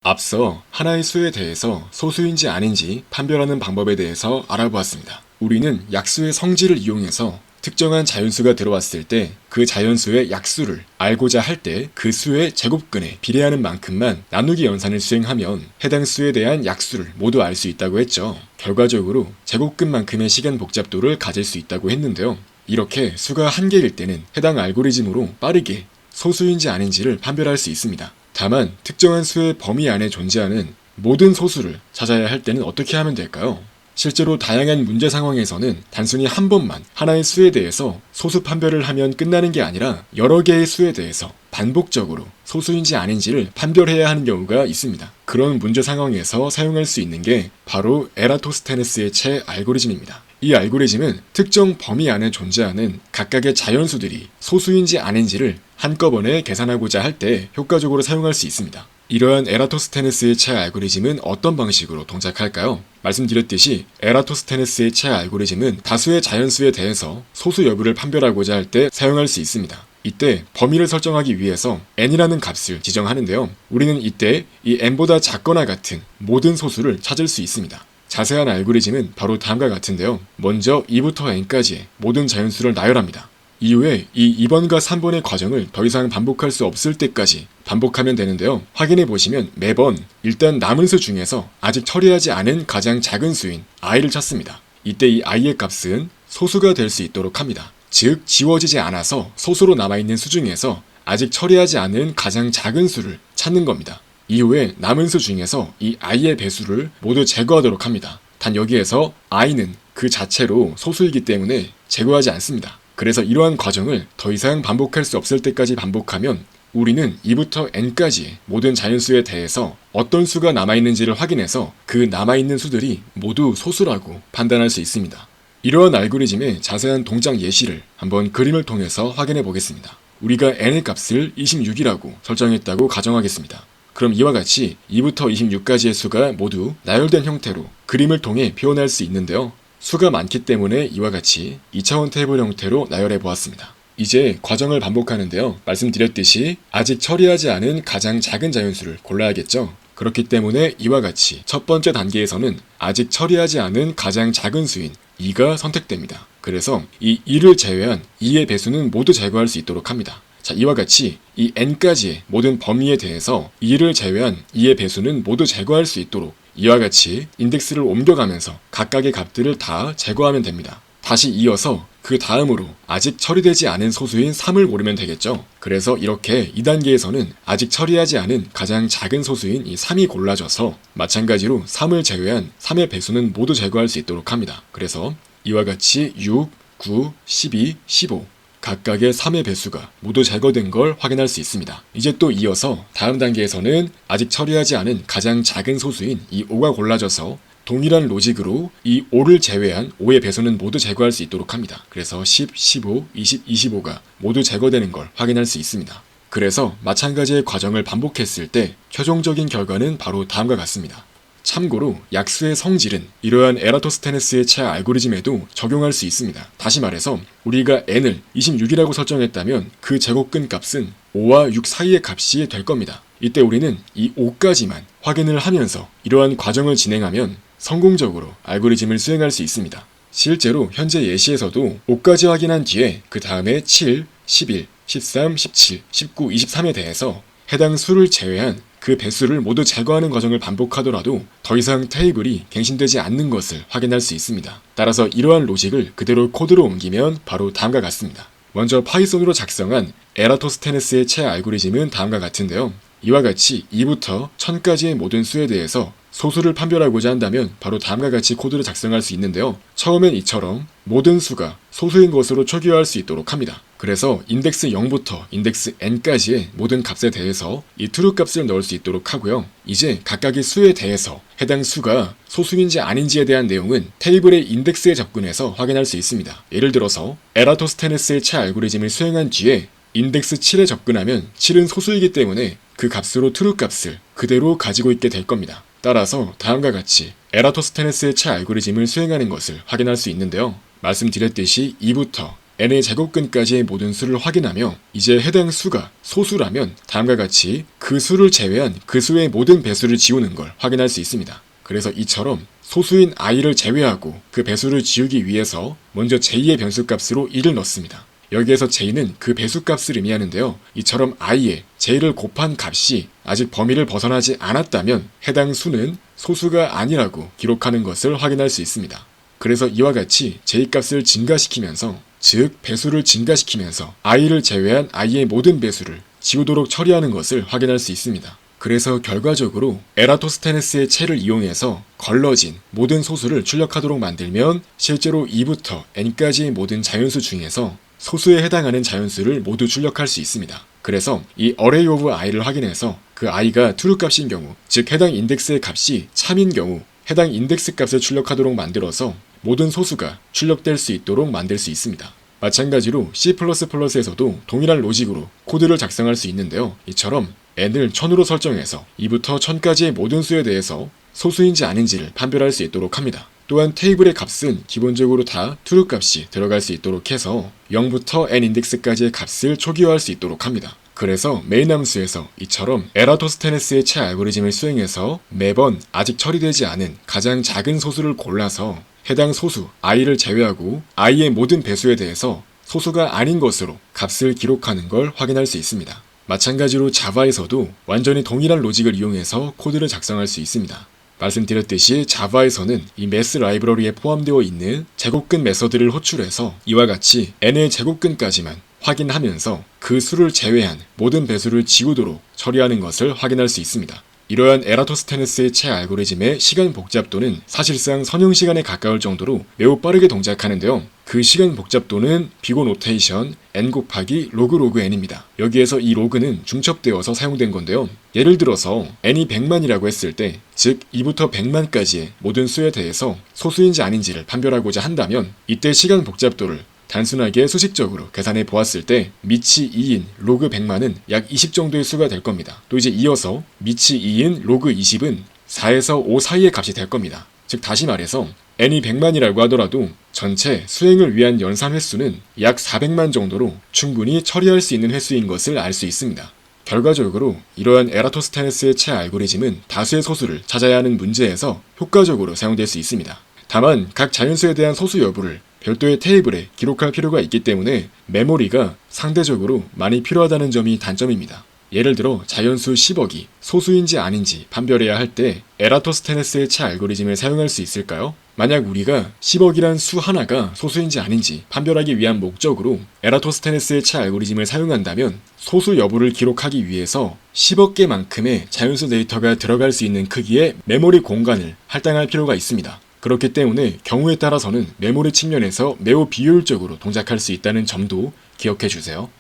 앞서 하나의 수에 대해서 소수인지 아닌지 판별하는 방법에 대해서 알아보았습니다. 우리는 약수의 성질을 이용해서 특정한 자연수가 들어왔을 때 그 자연수의 약수를 알고자 할 때 그 수의 제곱근에 비례하는 만큼만 나누기 연산을 수행하면 해당 수에 대한 약수를 모두 알 수 있다고 했죠. 결과적으로 제곱근만큼의 시간 복잡도를 가질 수 있다고 했는데요. 이렇게 수가 한 개일 때는 해당 알고리즘으로 빠르게 소수인지 아닌지를 판별할 수 있습니다. 다만 특정한 수의 범위 안에 존재하는 모든 소수를 찾아야 할 때는 어떻게 하면 될까요? 실제로 다양한 문제 상황에서는 단순히 한 번만 하나의 수에 대해서 소수 판별을 하면 끝나는 게 아니라 여러 개의 수에 대해서 반복적으로 소수인지 아닌지를 판별해야 하는 경우가 있습니다. 그런 문제 상황에서 사용할 수 있는 게 바로 에라토스테네스의 채 알고리즘입니다. 이 알고리즘은 특정 범위 안에 존재하는 각각의 자연수들이 소수인지 아닌지를 한꺼번에 계산하고자 할 때 효과적으로 사용할 수 있습니다. 이러한 에라토스테네스의 채 알고리즘은 어떤 방식으로 동작할까요? 말씀드렸듯이 에라토스테네스의 채 알고리즘은 다수의 자연수에 대해서 소수 여부를 판별하고자 할 때 사용할 수 있습니다. 이때 범위를 설정하기 위해서 n이라는 값을 지정하는데요. 우리는 이때 이 n보다 작거나 같은 모든 소수를 찾을 수 있습니다. 자세한 알고리즘은 바로 다음과 같은데요. 먼저 2부터 n까지의 모든 자연수를 나열합니다. 이후에 이 2번과 3번의 과정을 더 이상 반복할 수 없을 때까지 반복하면 되는데요. 확인해 보시면 매번 일단 남은 수 중에서 아직 처리하지 않은 가장 작은 수인 i를 찾습니다. 이때 이 i의 값은 소수가 될 수 있도록 합니다. 즉 지워지지 않아서 소수로 남아있는 수 중에서 아직 처리하지 않은 가장 작은 수를 찾는 겁니다. 이후에 남은 수 중에서 이 i의 배수를 모두 제거하도록 합니다. 단 여기에서 i는 그 자체로 소수이기 때문에 제거하지 않습니다. 그래서 이러한 과정을 더 이상 반복할 수 없을 때까지 반복하면 우리는 2부터 n까지의 모든 자연수에 대해서 어떤 수가 남아있는지를 확인해서 그 남아있는 수들이 모두 소수라고 판단할 수 있습니다. 이러한 알고리즘의 자세한 동작 예시를 한번 그림을 통해서 확인해 보겠습니다. 우리가 n의 값을 26이라고 설정했다고 가정하겠습니다. 그럼 이와 같이 2부터 26까지의 수가 모두 나열된 형태로 그림을 통해 표현할 수 있는데요. 수가 많기 때문에 이와 같이 2차원 테이블 형태로 나열해 보았습니다. 이제 과정을 반복하는데요. 말씀드렸듯이 아직 처리하지 않은 가장 작은 자연수를 골라야겠죠. 그렇기 때문에 이와 같이 첫 번째 단계에서는 아직 처리하지 않은 가장 작은 수인 2가 선택됩니다. 그래서 이 2를 제외한 2의 배수는 모두 제거할 수 있도록 합니다. 자, 이와 같이 이 n까지의 모든 범위에 대해서 2를 제외한 2의 배수는 모두 제거할 수 있도록 이와 같이 인덱스를 옮겨가면서 각각의 값들을 다 제거하면 됩니다. 다시 이어서 그 다음으로 아직 처리되지 않은 소수인 3을 고르면 되겠죠. 그래서 이렇게 2단계에서는 아직 처리하지 않은 가장 작은 소수인 이 3이 골라져서 마찬가지로 3을 제외한 3의 배수는 모두 제거할 수 있도록 합니다. 그래서 이와 같이 6, 9, 12, 15 각각의 3의 배수가 모두 제거된 걸 확인할 수 있습니다. 이제 또 이어서 다음 단계에서는 아직 처리하지 않은 가장 작은 소수인 이 5가 골라져서 동일한 로직으로 이 5를 제외한 5의 배수는 모두 제거할 수 있도록 합니다. 그래서 10, 15, 20, 25가 모두 제거되는 걸 확인할 수 있습니다. 그래서 마찬가지의 과정을 반복했을 때 최종적인 결과는 바로 다음과 같습니다. 참고로 약수의 성질은 이러한 에라토스테네스의 채 알고리즘에도 적용할 수 있습니다. 다시 말해서 우리가 n을 26이라고 설정했다면 그 제곱근 값은 5와 6 사이의 값이 될 겁니다. 이때 우리는 이 5까지만 확인을 하면서 이러한 과정을 진행하면 성공적으로 알고리즘을 수행할 수 있습니다. 실제로 현재 예시에서도 5까지 확인한 뒤에 그 다음에 7, 11, 13, 17, 19, 23에 대해서 해당 수를 제외한 그 배수를 모두 제거하는 과정을 반복하더라도 더 이상 테이블이 갱신되지 않는 것을 확인할 수 있습니다. 따라서 이러한 로직을 그대로 코드로 옮기면 바로 다음과 같습니다. 먼저 파이썬으로 작성한 에라토스테네스의 채 알고리즘은 다음과 같은데요. 이와 같이 2부터 1000까지의 모든 수에 대해서 소수를 판별하고자 한다면 바로 다음과 같이 코드를 작성할 수 있는데요. 처음엔 이처럼 모든 수가 소수인 것으로 초기화할 수 있도록 합니다. 그래서 인덱스 0부터 인덱스 n까지의 모든 값에 대해서 이 true 값을 넣을 수 있도록 하고요. 이제 각각의 수에 대해서 해당 수가 소수인지 아닌지에 대한 내용은 테이블의 인덱스에 접근해서 확인할 수 있습니다. 예를 들어서 에라토스테네스의 채 알고리즘을 수행한 뒤에 인덱스 7에 접근하면 7은 소수이기 때문에 그 값으로 true 값을 그대로 가지고 있게 될 겁니다. 따라서 다음과 같이 에라토스테네스의 채 알고리즘을 수행하는 것을 확인할 수 있는데요. 말씀드렸듯이 2부터 n의 제곱근까지의 모든 수를 확인하며 이제 해당 수가 소수라면 다음과 같이 그 수를 제외한 그 수의 모든 배수를 지우는 걸 확인할 수 있습니다. 그래서 이처럼 소수인 i를 제외하고 그 배수를 지우기 위해서 먼저 j 의 변수값으로 1을 넣습니다. 여기에서 j는 그 배수값을 의미하는데요. 이처럼 i에 j를 곱한 값이 아직 범위를 벗어나지 않았다면 해당 수는 소수가 아니라고 기록하는 것을 확인할 수 있습니다. 그래서 이와 같이 j값을 증가시키면서, 즉 배수를 증가시키면서 i를 제외한 i의 모든 배수를 지우도록 처리하는 것을 확인할 수 있습니다. 그래서 결과적으로 에라토스테네스의 체를 이용해서 걸러진 모든 소수를 출력하도록 만들면 실제로 2부터 n까지의 모든 자연수 중에서 소수에 해당하는 자연수를 모두 출력할 수 있습니다. 그래서 이 array of i를 확인해서 그 i가 true 값인 경우, 즉 해당 인덱스의 값이 참인 경우 해당 인덱스 값을 출력하도록 만들어서 모든 소수가 출력될 수 있도록 만들 수 있습니다. 마찬가지로 C++에서도 동일한 로직으로 코드를 작성할 수 있는데요. 이처럼 n을 1000으로 설정해서 2부터 1000까지의 모든 수에 대해서 소수인지 아닌지를 판별할 수 있도록 합니다. 또한 테이블의 값은 기본적으로 다 true 값이 들어갈 수 있도록 해서 0부터 n 인덱스까지의 값을 초기화할 수 있도록 합니다. 그래서 메인 함수에서 이처럼 에라토스테네스의 체 알고리즘을 수행해서 매번 아직 처리되지 않은 가장 작은 소수를 골라서 해당 소수 i를 제외하고 i의 모든 배수에 대해서 소수가 아닌 것으로 값을 기록하는 걸 확인할 수 있습니다. 마찬가지로 자바에서도 완전히 동일한 로직을 이용해서 코드를 작성할 수 있습니다. 말씀드렸듯이 자바에서는 이 매스 라이브러리에 포함되어 있는 제곱근 메서드를 호출해서 이와 같이 n의 제곱근까지만 확인하면서 그 수를 제외한 모든 배수를 지우도록 처리하는 것을 확인할 수 있습니다. 이러한 에라토스테네스의 체 알고리즘의 시간 복잡도는 사실상 선형 시간에 가까울 정도로 매우 빠르게 동작하는데요. 그 시간 복잡도는 비고 노테이션 n 곱하기 로그 n입니다. 여기에서 이 로그는 중첩되어서 사용된 건데요. 예를 들어서 n이 100만이라고 했을 때, 즉 2부터 100만까지의 모든 수에 대해서 소수인지 아닌지를 판별하고자 한다면 이때 시간 복잡도를 단순하게 수식적으로 계산해 보았을 때 미치 2인 로그 100만은 약 20 정도의 수가 될 겁니다. 또 이제 이어서 미치 2인 로그 20은 4에서 5 사이의 값이 될 겁니다. 즉 다시 말해서 n이 100만이라고 하더라도 전체 수행을 위한 연산 횟수는 약 400만 정도로 충분히 처리할 수 있는 횟수인 것을 알 수 있습니다. 결과적으로 이러한 에라토스테네스의 체 알고리즘은 다수의 소수를 찾아야 하는 문제에서 효과적으로 사용될 수 있습니다. 다만 각 자연수에 대한 소수 여부를 별도의 테이블에 기록할 필요가 있기 때문에 메모리가 상대적으로 많이 필요하다는 점이 단점입니다. 예를 들어 자연수 10억이 소수인지 아닌지 판별해야 할 때 에라토스테네스의 체 알고리즘을 사용할 수 있을까요? 만약 우리가 10억이란 수 하나가 소수인지 아닌지 판별하기 위한 목적으로 에라토스테네스의 체 알고리즘을 사용한다면 소수 여부를 기록하기 위해서 10억 개만큼의 자연수 데이터가 들어갈 수 있는 크기의 메모리 공간을 할당할 필요가 있습니다. 그렇기 때문에 경우에 따라서는 메모리 측면에서 매우 비효율적으로 동작할 수 있다는 점도 기억해 주세요.